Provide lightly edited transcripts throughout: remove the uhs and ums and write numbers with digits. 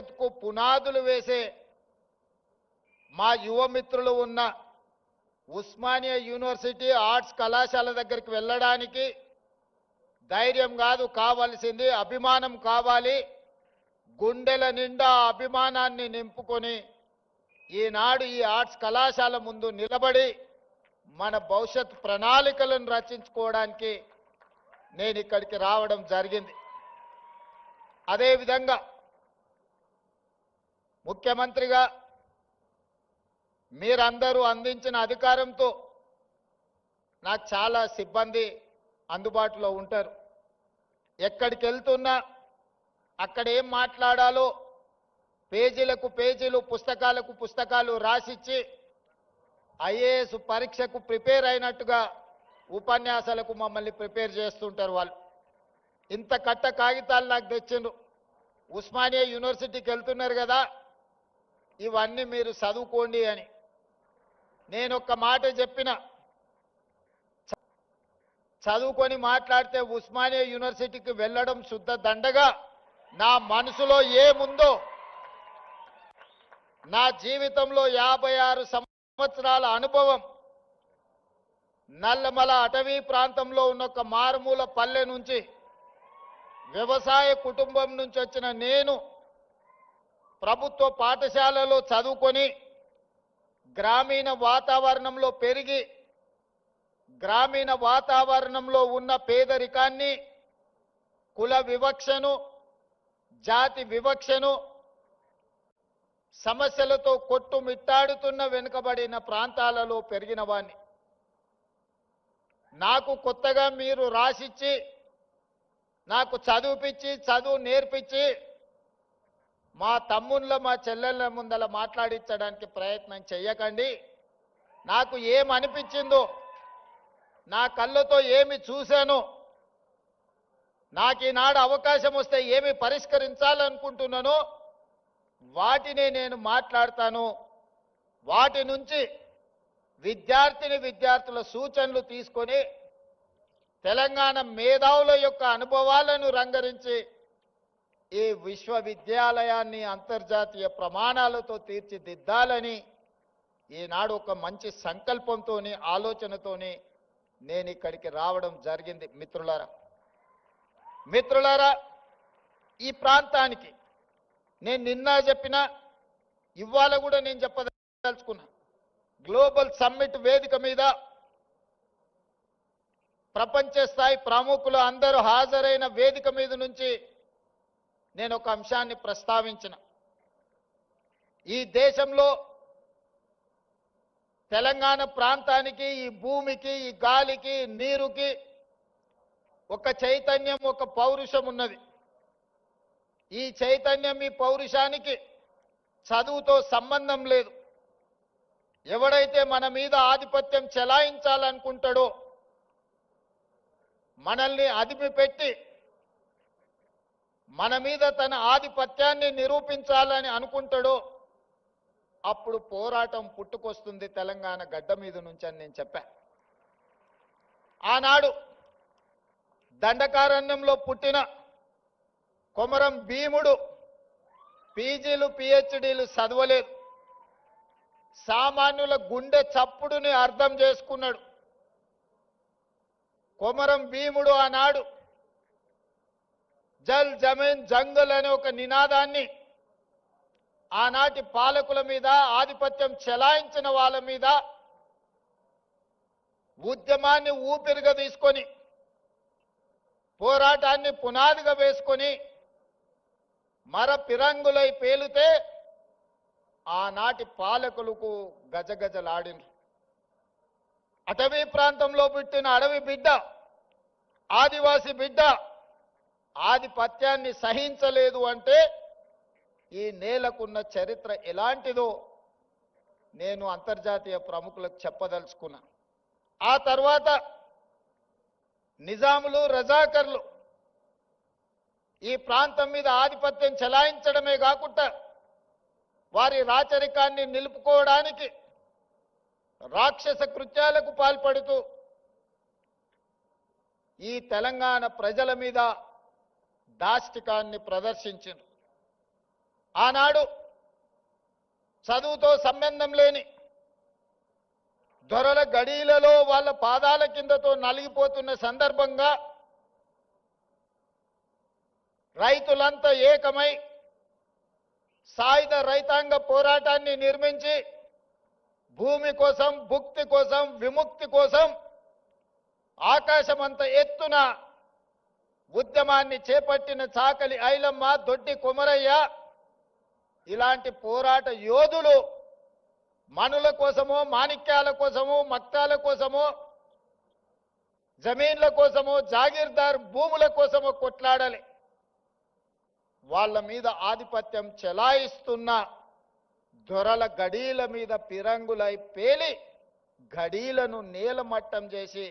భవిష్యత్తుకు పునాదులు వేసే మా యువ మిత్రులు ఉన్న ఉస్మానియా యూనివర్సిటీ ఆర్ట్స్ కళాశాల దగ్గరికి వెళ్ళడానికి ధైర్యం కాదు కావాల్సింది, అభిమానం కావాలి. గుండెల నిండా అభిమానాన్ని నింపుకొని ఈనాడు ఈ ఆర్ట్స్ కళాశాల ముందు నిలబడి మన భవిష్యత్ ప్రణాళికలను రచించుకోవడానికి నేను ఇక్కడికి రావడం జరిగింది. అదేవిధంగా ముఖ్యమంత్రిగా మీరందరూ అందించిన అధికారంతో నాకు చాలా సిబ్బంది అందుబాటులో ఉంటారు. ఎక్కడికి వెళ్తున్నా అక్కడ ఏం మాట్లాడాలో పేజీలకు పేజీలు, పుస్తకాలకు పుస్తకాలు రాసిచ్చి ఐఏఎస్ పరీక్షకు ప్రిపేర్ అయినట్టుగా ఉపన్యాసాలకు మమ్మల్ని ప్రిపేర్ చేస్తుంటారు వాళ్ళు. ఇంత కట్ట కాగితాలు నాకు తెచ్చిండ్రు. ఉస్మానియా యూనివర్సిటీకి వెళ్తున్నారు కదా, ఇవన్నీ మీరు చదువుకోండి అని. నేను ఒక్క మాట చెప్పిన, చదువుకొని మాట్లాడితే ఉస్మానియా యూనివర్సిటీకి వెళ్ళడం శుద్ధ దండగా. నా మనసులో ఏముందో, నా జీవితంలో 56 సంవత్సరాల అనుభవం, నల్లమల అటవీ ప్రాంతంలో ఉన్న ఒక మారుమూల పల్లె నుంచి, వ్యవసాయ కుటుంబం నుంచి వచ్చిన నేను ప్రభుత్వ పాఠశాలలో చదువుకొని గ్రామీణ వాతావరణంలో పెరిగి గ్రామీణ వాతావరణంలో ఉన్న పేదరికాన్ని, కుల వివక్షను, జాతి వివక్షను, సమస్యలతో కొట్టుమిట్టాడుతున్న వెనుకబడిన ప్రాంతాలలో పెరిగిన వాణ్ణి. నాకు కొత్తగా మీరు రాసిచ్చి, నాకు చదువుపిచ్చి, చదువు నేర్పించి మా తమ్ముళ్ళ మా చెల్లెళ్ళ ముందల మాట్లాడించడానికి ప్రయత్నం చెయ్యకండి. నాకు ఏమనిపించిందో, నా కళ్ళతో ఏమి చూశానో, నాకు ఈనాడు అవకాశం వస్తే ఏమి పరిష్కరించాలనుకుంటున్నానో వాటినే నేను మాట్లాడతాను. వాటి నుంచి విద్యార్థుల సూచనలు తీసుకొని తెలంగాణ మేధావుల యొక్క అనుభవాలను రంగరించి ఈ విశ్వవిద్యాలయాన్ని అంతర్జాతీయ ప్రమాణాలతో తీర్చిదిద్దాలని ఈనాడు ఒక మంచి సంకల్పంతోని, ఆలోచనతోని నేను ఇక్కడికి రావడం జరిగింది. మిత్రులారా, ఈ ప్రాంతానికి నేను నిన్న చెప్పినా, ఇవాళ కూడా నేను చెప్పదలుచుకున్నా. గ్లోబల్ సమ్మిట్ వేదిక మీద ప్రపంచ స్థాయి ప్రముఖులు అందరూ హాజరైన వేదిక మీద నుంచి నేను ఒక అంశాన్ని ప్రస్తావించిన. ఈ దేశంలో తెలంగాణ ప్రాంతానికి, ఈ భూమికి, ఈ గాలికి, నీరుకి ఒక చైతన్యం, ఒక పౌరుషం ఉన్నది. ఈ చైతన్యం, ఈ పౌరుషానికి చదువుతో సంబంధం లేదు. ఎవడైతే మన మీద ఆధిపత్యం చెలాయించాలనుకుంటాడో, మనల్ని అదిమిపెట్టి మన మీద తన ఆధిపత్యాన్ని నిరూపించాలని అనుకుంటాడో, అప్పుడు పోరాటం పుట్టుకొస్తుంది తెలంగాణ గడ్డ మీద నుంచి అని నేను చెప్పా. ఆనాడు దండకారణ్యంలో పుట్టిన కొమరం భీముడు పీజీలు, పిహెచ్డీలు చదవలేదు. సామాన్యుల గుండె చప్పుడుని అర్థం చేసుకున్నాడు. కొమరం భీముడు ఆనాడు జల్ జమీన్ జంగల్ అనే ఒక నినాదాన్ని ఆనాటి పాలకుల మీద, ఆధిపత్యం చెలాయించిన వాళ్ళ మీద ఉద్యమాన్ని ఊపిరిగా తీసుకొని, పోరాటాన్ని పునాదిగా వేసుకొని మర పిరంగులై పేలితే ఆనాటి పాలకులకు గజగజలాడిన అటవీ ప్రాంతంలో పుట్టిన అడవి బిడ్డ, ఆదివాసి బిడ్డ ఆధిపత్యాన్ని సహించలేదు అంటే ఈ నేలకున్న చరిత్ర ఎలాంటిదో నేను అంతర్జాతీయ ప్రముఖులకు చెప్పదలుచుకున్నా. ఆ తర్వాత నిజాములు, రజాకర్లు ఈ ప్రాంతం మీద ఆధిపత్యం చెలాయించడమే కాకుండా వారి రాచరికాన్ని నిలుపుకోవడానికి రాక్షస కృత్యాలకు పాల్పడుతూ ఈ తెలంగాణ ప్రజల మీద దాష్టికాన్ని ప్రదర్శించారు. ఆనాడు చదువుతో సంబంధం లేని దొరల గడీలలో వాళ్ళ పాదాల కిందతో నలిగిపోతున్న సందర్భంగా రైతులంతా ఏకమై సాయుధ రైతాంగ పోరాటాన్ని నిర్మించి భూమి కోసం, భుక్తి కోసం, విముక్తి కోసం ఆకాశమంత ఎత్తున ఉద్యమాన్ని చేపట్టిన చాకలి ఐలమ్మ, దొడ్డి కొమరయ్య ఇలాంటి పోరాట యోధులు మనుల కోసమో, మాణిక్యాల కోసమో, మక్తాల కోసమో, జమీన్ల కోసమో, జాగీర్దార్ భూముల కోసమో కొట్లాడాలి. వాళ్ళ మీద ఆధిపత్యం చెలాయిస్తున్న దొరల గడీల మీద పిరంగులై పేలి గడీలను నేలమట్టం చేసి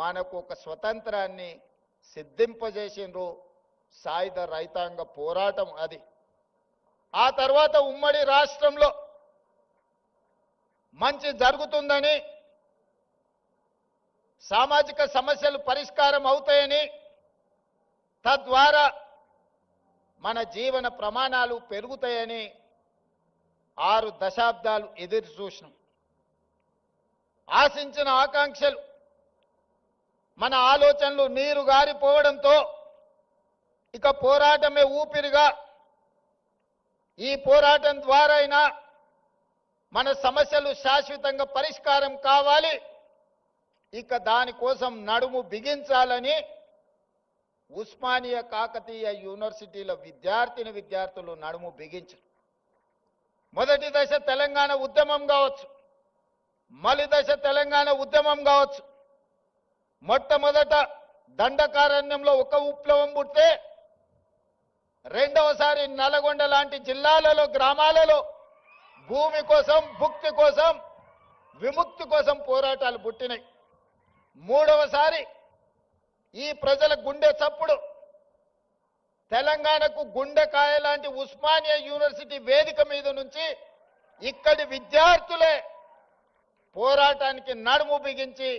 మనకు ఒక స్వతంత్రాన్ని సిద్ధింపజేసిండ్రు. సాయుధ రైతాంగ పోరాటం అది. ఆ తర్వాత ఉమ్మడి రాష్ట్రంలో మంచి జరుగుతుందని, సామాజిక సమస్యలు పరిష్కారం అవుతాయని, తద్వారా మన జీవన ప్రమాణాలు పెరుగుతాయని 6 దశాబ్దాలు ఎదురు చూసినాం. ఆశించిన ఆకాంక్షలు, మన ఆలోచనలు నీరు గారిపోవడంతో ఇక పోరాటమే ఊపిరిగా, ఈ పోరాటం ద్వారా అయినా మన సమస్యలు శాశ్వతంగా పరిష్కారం కావాలి, ఇక దానికోసం నడుము బిగించాలని ఉస్మానియా కాకతీయ యూనివర్సిటీల విద్యార్థులు నడుము బిగించారు. మొదటి దశ తెలంగాణ ఉద్యమం కావచ్చు, మలి దశ తెలంగాణ ఉద్యమం కావచ్చు. మొట్టమొదట దండకారణ్యంలో ఒక విప్లవం పుడితే రెండవసారి నల్గొండ లాంటి జిల్లాలలో, గ్రామాలలో భూమి కోసం, భుక్తి కోసం, విముక్తి కోసం పోరాటాలు పుట్టినాయి. మూడవసారి ఈ ప్రజల గుండె చప్పుడు తెలంగాణకు గుండెకాయ లాంటి ఉస్మానియా యూనివర్సిటీ వేదిక మీద నుంచి ఇక్కడి విద్యార్థులే పోరాటానికి నడుము బిగించి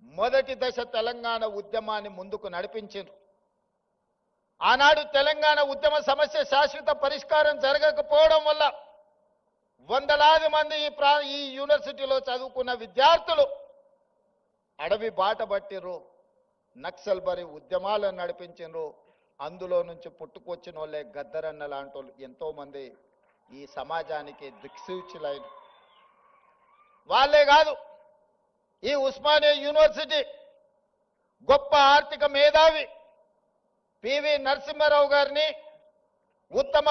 మొదటి దశ తెలంగాణ ఉద్యమాన్ని ముందుకు నడిపించారు. ఆనాడు తెలంగాణ ఉద్యమ సమస్య శాశ్వత పరిష్కారం జరగకపోవడం వల్ల వందలాది మంది ఈ యూనివర్సిటీలో చదువుకున్న విద్యార్థులు అడవి బాట పట్టిర్రు, నక్సల్ బరి ఉద్యమాలను నడిపించారు. అందులో నుంచి పుట్టుకొచ్చిన వాళ్ళే గద్దరన్న లాంటి వాళ్ళు ఎంతో మంది ఈ సమాజానికి దిక్సూచులైన వాళ్ళే కాదు. ఈ ఉస్మానియా యూనివర్సిటీ గొప్ప ఆర్థిక మేధావి పివి నరసింహారావు గారిని ఉత్తమ